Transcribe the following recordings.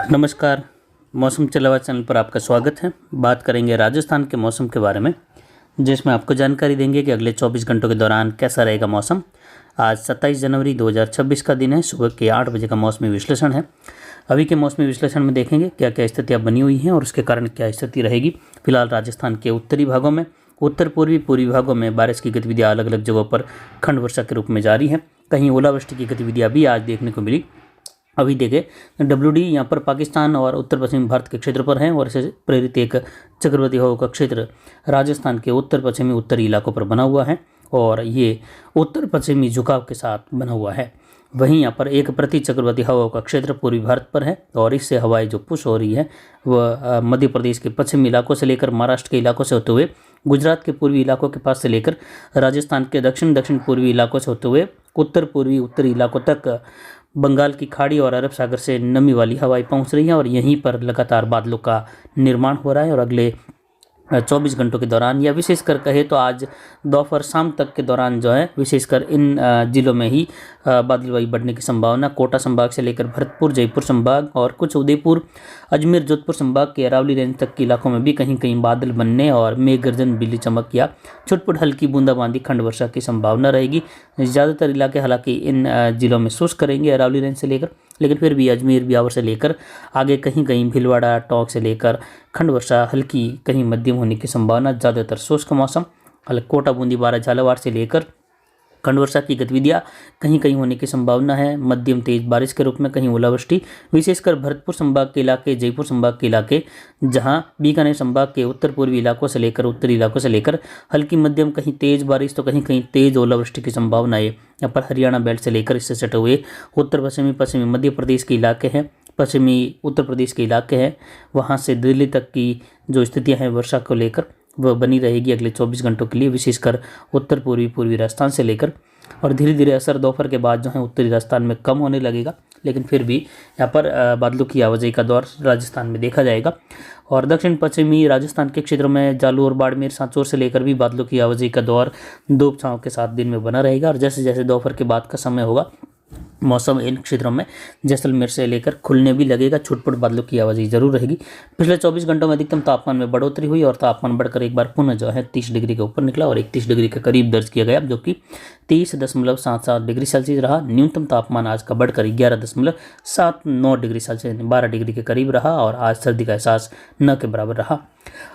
नमस्कार। मौसम चलावा चैनल पर आपका स्वागत है। बात करेंगे राजस्थान के मौसम के बारे में, जिसमें आपको जानकारी देंगे कि अगले 24 घंटों के दौरान कैसा रहेगा मौसम। आज 27 जनवरी 2026 का दिन है। सुबह के 8 बजे का मौसमी विश्लेषण है। अभी के मौसमी विश्लेषण में देखेंगे क्या क्या स्थितियाँ बनी हुई हैं और उसके कारण क्या स्थिति रहेगी। फिलहाल राजस्थान के उत्तरी भागों में, उत्तर पूर्वी भागों में बारिश की गतिविधियाँ अलग अलग जगहों पर खंड वर्षा के रूप में जारी है। कहीं ओलावृष्टि की गतिविधियाँ भी आज देखने को मिली। अभी देखें WD यहाँ पर पाकिस्तान और उत्तर पश्चिम भारत के क्षेत्र पर है और इससे प्रेरित एक चक्रवाती हवा का क्षेत्र राजस्थान के उत्तर पश्चिमी उत्तरी इलाकों पर बना हुआ है और ये उत्तर पश्चिमी झुकाव के साथ बना हुआ है। वहीं यहाँ पर एक प्रति चक्रवाती हवा का क्षेत्र पूर्वी भारत पर है और इससे हवाएं जो पुश हो रही है वह मध्य प्रदेश के पश्चिमी इलाकों से लेकर महाराष्ट्र के इलाकों से होते हुए गुजरात के पूर्वी इलाकों के पास से लेकर राजस्थान के दक्षिण पूर्वी इलाकों से होते हुए उत्तर पूर्वी उत्तरी इलाकों तक बंगाल की खाड़ी और अरब सागर से नमी वाली हवाएं पहुंच रही हैं और यहीं पर लगातार बादलों का निर्माण हो रहा है। और अगले 24 घंटों के दौरान या विशेषकर कहे तो आज दोपहर शाम तक के दौरान जो है विशेषकर इन जिलों में ही बादलवाई बढ़ने की संभावना। कोटा संभाग से लेकर भरतपुर, जयपुर संभाग और कुछ उदयपुर, अजमेर, जोधपुर संभाग के अरावली रेंज तक के इलाकों में भी कहीं कहीं बादल बनने और मेघ गर्जन, बिजली चमक या छुटपुट हल्की बूंदाबांदी खंड वर्षा की संभावना रहेगी। ज़्यादातर इलाके हालांकि इन जिलों में शुष्क रहेंगे अरावली रेंज से लेकर, लेकिन फिर भी अजमेर, ब्यावर से लेकर आगे कहीं कहीं भीलवाड़ा, टोंक से लेकर खंड वर्षा हल्की कहीं मध्यम होने की संभावना। ज़्यादातर शुष्क मौसम। कोटा, बूंदी, बारा, झालावाड़ से लेकर खंड वर्षा की गतिविधियाँ कहीं कहीं होने की संभावना है। मध्यम तेज बारिश के रूप में कहीं ओलावृष्टि, विशेषकर भरतपुर संभाग के इलाके, जयपुर संभाग के इलाके, जहां बीकानेर संभाग के उत्तर पूर्वी इलाकों से लेकर उत्तरी इलाकों से लेकर हल्की मध्यम कहीं तेज बारिश तो कहीं कहीं तेज ओलावृष्टि की संभावना है। यहाँ पर हरियाणा बेल्ट से लेकर इससे सटे हुए उत्तर पश्चिमी मध्य प्रदेश के इलाके हैं, पश्चिमी उत्तर प्रदेश के इलाके हैं, वहाँ से दिल्ली तक की जो स्थितियाँ हैं वर्षा को लेकर वह बनी रहेगी अगले 24 घंटों के लिए, विशेषकर उत्तर पूर्वी राजस्थान से लेकर। और धीरे धीरे असर दोपहर के बाद जो है उत्तरी राजस्थान में कम होने लगेगा, लेकिन फिर भी यहाँ पर बादलों की आवाजाही का दौर राजस्थान में देखा जाएगा। और दक्षिण पश्चिमी राजस्थान के क्षेत्रों में जालोर, बाड़मेर, सांचौर से लेकर भी बादलों की आवाजाही का दौर धूप छांव के साथ दिन में बना रहेगा। और जैसे जैसे दोपहर के बाद का समय होगा मौसम इन क्षेत्रों में जैसलमेर से लेकर खुलने भी लगेगा, छुटपुट बादलों की आवाजाही जरूर रहेगी। पिछले 24 घंटों में अधिकतम तापमान में बढ़ोतरी हुई और तापमान बढ़कर एक बार पुनः जो है 30 डिग्री के ऊपर निकला और 31 डिग्री के करीब दर्ज किया गया, जो कि 30.77 डिग्री सेल्सियस रहा। न्यूनतम तापमान आज का बढ़कर 11.79 डिग्री सेल्सियस 12 डिग्री के करीब रहा और आज सर्दी का एहसास न के बराबर रहा।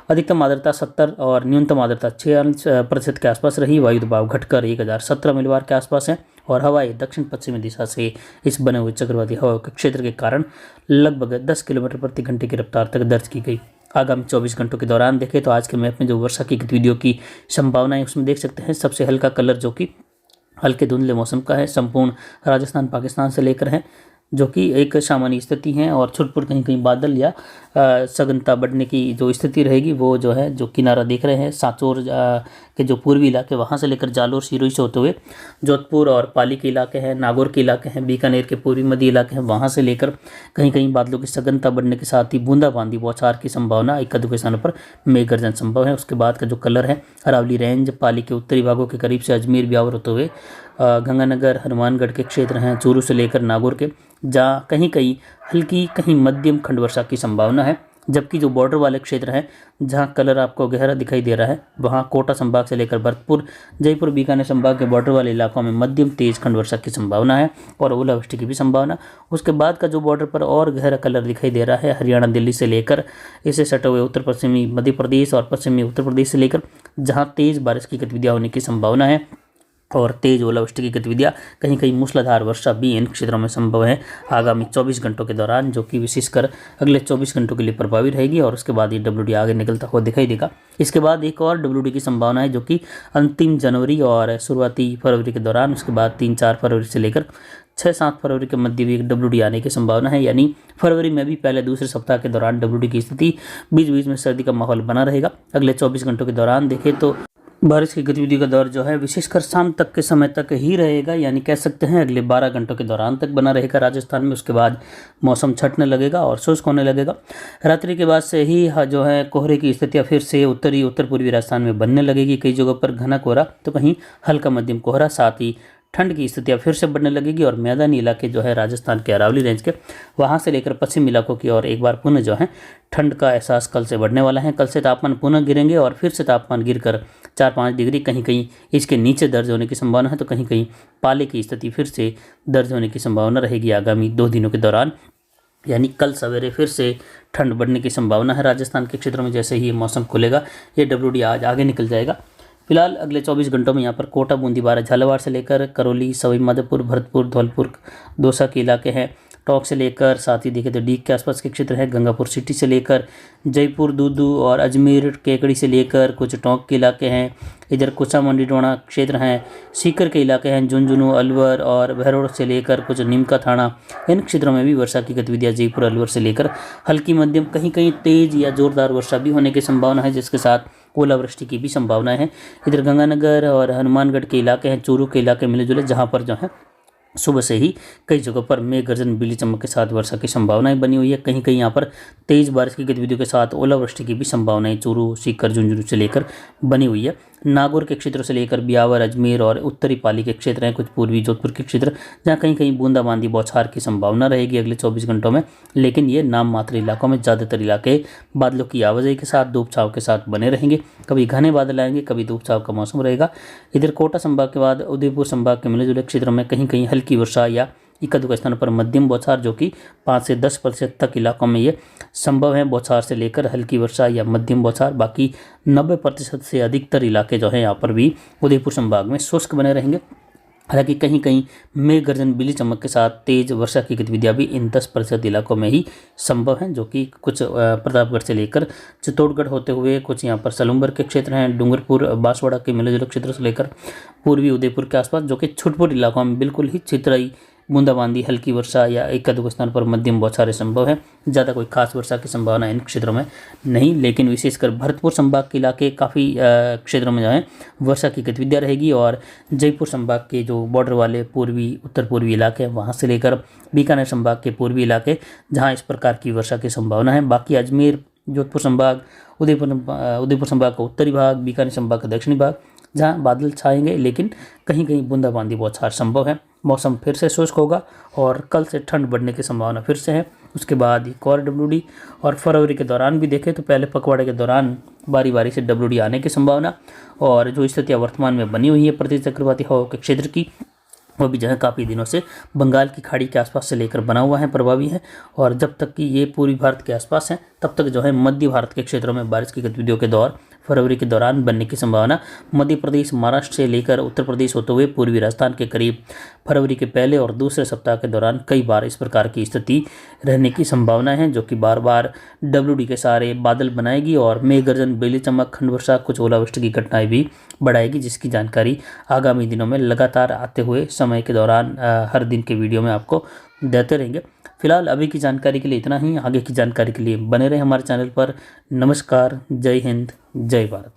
अधिकतम आर्द्रता 70 और न्यूनतम आर्द्रता 46% के आसपास रही। वायु दबाव घटकर 1017 मिलीबार के आसपास है और हवाएं दक्षिण पश्चिमी दिशा से इस बने हुए चक्रवाती हवा के क्षेत्र के कारण लगभग 10 किलोमीटर प्रति घंटे की रफ्तार तक दर्ज की गई। आगामी 24 घंटों के दौरान देखें तो आज के मैप में जो वर्षा की गतिविधियों की संभावना है उसमें देख सकते हैं सबसे हल्का कलर जो कि हल्के धुंधले मौसम का है, संपूर्ण राजस्थान पाकिस्तान से लेकर है, जो कि एक सामान्य स्थिति है। और छुटपुट कहीं कहीं बादल या सघनता बढ़ने की जो स्थिति रहेगी वो जो है जो किनारा देख रहे हैं सांचौर के जो पूर्वी इलाके वहाँ से लेकर जालोर, सिरोही से होते हुए जोधपुर और पाली के इलाके हैं, नागौर के इलाके हैं, बीकानेर के पूर्वी मध्य इलाके हैं, वहाँ से लेकर कहीं कहीं बादलों की सघनता बढ़ने के साथ ही बूंदाबांदी बौछार की संभावना, एक आध स्थानों पर मेघ गर्जन संभव है। उसके बाद का जो कलर है अरावली रेंज, पाली के उत्तरी भागों के करीब से अजमेर, ब्यावर होते हुए गंगानगर, हनुमानगढ़ के क्षेत्र हैं, चूरू से लेकर नागौर के, जहाँ कहीं कहीं हल्की कहीं मध्यम खंड वर्षा की संभावना है। जबकि जो बॉर्डर वाले क्षेत्र हैं जहाँ कलर आपको गहरा दिखाई दे रहा है वहाँ कोटा संभाग से लेकर भरतपुर, जयपुर, बीकानेर संभाग के बॉर्डर वाले इलाकों में मध्यम तेज खंड वर्षा की संभावना है और ओलावृष्टि की भी संभावना। उसके बाद का जो बॉर्डर पर और गहरा कलर दिखाई दे रहा है हरियाणा, दिल्ली से लेकर इससे सटे हुए उत्तर पश्चिमी मध्य प्रदेश और पश्चिमी उत्तर प्रदेश से लेकर जहाँ तेज बारिश की गतिविधियाँ होने की संभावना है और तेज ओलावृष्टि की गतिविधियाँ कहीं कहीं मूसलाधार वर्षा भी इन क्षेत्रों में संभव है आगामी 24 घंटों के दौरान, जो कि विशेषकर अगले 24 घंटों के लिए प्रभावी रहेगी। और उसके बाद ये WD आगे निकलता हुआ दिखाई देगा। इसके बाद एक और WD की संभावना है जो कि अंतिम जनवरी और शुरुआती फरवरी के दौरान, उसके बाद 3-4 फरवरी से लेकर 6-7 फरवरी के मध्य भी एक WD आने की संभावना है। यानी फरवरी में भी पहले दूसरे सप्ताह के दौरान WD की स्थिति, बीच बीच में सर्दी का माहौल बना रहेगा। अगले 24 घंटों के दौरान देखें तो बारिश की गतिविधि का दौर जो है विशेषकर शाम तक के समय तक ही रहेगा, यानी कह सकते हैं अगले 12 घंटों के दौरान तक बना रहेगा राजस्थान में। उसके बाद मौसम छटने लगेगा और शुष्क होने लगेगा। रात्रि के बाद से ही जो है कोहरे की स्थितियाँ फिर से उत्तर पूर्वी राजस्थान में बनने लगेगी। कई जगहों पर घना कोहरा तो कहीं हल्का मध्यम कोहरा, साथ ही ठंड की स्थितियाँ फिर से बढ़ने लगेगी और मैदानी इलाके जो है राजस्थान के अरावली रेंज के, वहाँ से लेकर पश्चिमी इलाकों की ओर एक बार पुनः जो है ठंड का एहसास कल से बढ़ने वाला है। कल से तापमान पुनः गिरेंगे और फिर से तापमान गिरकर 4-5 डिग्री कहीं कहीं इसके नीचे दर्ज होने की संभावना है, तो कहीं कहीं पाले की स्थिति फिर से दर्ज होने की संभावना रहेगी आगामी 2 दिनों के दौरान। यानी कल सवेरे फिर से ठंड बढ़ने की संभावना है राजस्थान के क्षेत्रों में। जैसे ही ये मौसम खुलेगा, ये WD आज आगे निकल जाएगा। फिलहाल अगले 24 घंटों में यहाँ पर कोटा, बूंदी, बारा, झालावाड़ से लेकर करौली, सवाई माधोपुर, भरतपुर, धौलपुर, दौसा के इलाके हैं। टोंक से लेकर साथ ही देखें तो डीग के आसपास के क्षेत्र हैं। गंगापुर सिटी से लेकर जयपुर, दूदू और अजमेर, केकड़ी से लेकर कुछ टोंक के इलाके हैं। इधर कुचामंडी, डोणा क्षेत्र हैं। सीकर के इलाके हैं। झुंझुनू, अलवर और बहरोड से लेकर कुछ नीमका थाना, इन क्षेत्रों में भी वर्षा की गतिविधियाँ जयपुर, अलवर से लेकर हल्की मध्यम, कहीं कहीं तेज या जोरदार वर्षा भी होने की संभावना है, जिसके साथ ओलावृष्टि की भी संभावना है। इधर गंगानगर और हनुमानगढ़ के इलाके हैं, चूरू के इलाके मिले जुले, जहाँ पर जो है सुबह से ही कई जगहों पर मेघ गर्जन, बिजली चमक के साथ वर्षा की संभावनाएं बनी हुई है। कहीं कहीं यहाँ पर तेज बारिश की गतिविधियों के साथ ओलावृष्टि की भी संभावनाएं चूरू, सीकर, झुंझुनू से लेकर बनी हुई है। नागौर के क्षेत्रों से लेकर ब्यावर, अजमेर और उत्तरी पाली के क्षेत्र हैं, कुछ पूर्वी जोधपुर के क्षेत्र, जहाँ कहीं कहीं बूंदाबांदी, बौछार की संभावना रहेगी अगले 24 घंटों में। लेकिन ये नाम मात्र इलाकों में, ज़्यादातर इलाके बादलों की आवाजाही के साथ, धूप छांव के साथ बने रहेंगे। कभी घने बादल आएंगे, कभी धूप छांव का मौसम रहेगा। इधर कोटा संभाग के बाद उदयपुर संभाग के मिले जुले क्षेत्रों में कहीं कहीं हल्की वर्षा या इक्का दुक्का स्थानों पर मध्यम बौछार, जो कि 5 से 10% तक इलाकों में ये संभव है। बौछार से लेकर हल्की वर्षा या मध्यम बौछार, बाकी 90% से अधिकतर इलाके जो हैं यहाँ पर भी उदयपुर संभाग में शुष्क बने रहेंगे। हालांकि कहीं कहीं मेघ गर्जन, बिजली चमक के साथ तेज वर्षा की गतिविधियाँ भी इन 10% इलाकों में ही संभव हैं, जो कि कुछ प्रतापगढ़ से लेकर चित्तौड़गढ़ होते हुए कुछ यहाँ पर सलूम्बर के क्षेत्र हैं, डूंगरपुर, बांसवाड़ा के मिले जुले क्षेत्र से लेकर पूर्वी उदयपुर के आसपास, जो कि छुटपुट इलाकों में बिल्कुल ही छितराई, बूंदाबांदी, हल्की वर्षा या एक आध स्थान पर मध्यम बौछारें संभव है। ज़्यादा कोई खास वर्षा की संभावना इन क्षेत्रों में नहीं, लेकिन विशेषकर भरतपुर संभाग के इलाके काफ़ी क्षेत्रों में जो है वर्षा की गतिविधियाँ रहेगी। और जयपुर संभाग के जो बॉर्डर वाले पूर्वी, उत्तर पूर्वी इलाके हैं, वहाँ से लेकर बीकानेर संभाग के पूर्वी इलाके, जहाँ इस प्रकार की वर्षा की संभावना है। बाकी अजमेर, जोधपुर संभाग, उदयपुर संभाग का उत्तरी भाग, बीकानेर संभाग का दक्षिणी भाग, जहाँ बादल छाएंगे लेकिन कहीं कहीं बूंदाबांदी, बौछार संभव है। मौसम फिर से शुष्क होगा और कल से ठंड बढ़ने की संभावना फिर से है। उसके बाद एक और WD, और फरवरी के दौरान भी देखें तो पहले पखवाड़े के दौरान बारी बारी से WD आने की संभावना, और जो स्थितियाँ वर्तमान में बनी हुई है प्रति चक्रवाती हवाओं के क्षेत्र की, वो भी जो है काफ़ी दिनों से बंगाल की खाड़ी के आसपास से लेकर बना हुआ है, प्रभावी है। और जब तक कि ये पूर्वी भारत के आसपास है, तब तक जो है मध्य भारत के क्षेत्रों में बारिश की गतिविधियों के दौर फरवरी के दौरान बनने की संभावना मध्य प्रदेश, महाराष्ट्र से लेकर उत्तर प्रदेश होते हुए पूर्वी राजस्थान के करीब फरवरी के पहले और दूसरे सप्ताह के दौरान कई बार इस प्रकार की स्थिति रहने की संभावना है, जो कि बार बार WD के सारे बादल बनाएगी और मेघ गर्जन, बिजली चमक, खंड वर्षा, कुछ ओलावृष्टि की घटनाएं भी बढ़ाएगी, जिसकी जानकारी आगामी दिनों में लगातार आते हुए समय के दौरान हर दिन के वीडियो में आपको देते रहेंगे। फिलहाल अभी की जानकारी के लिए इतना ही। आगे की जानकारी के लिए बने रहे हमारे चैनल पर। नमस्कार, जय हिंद, जय भारत।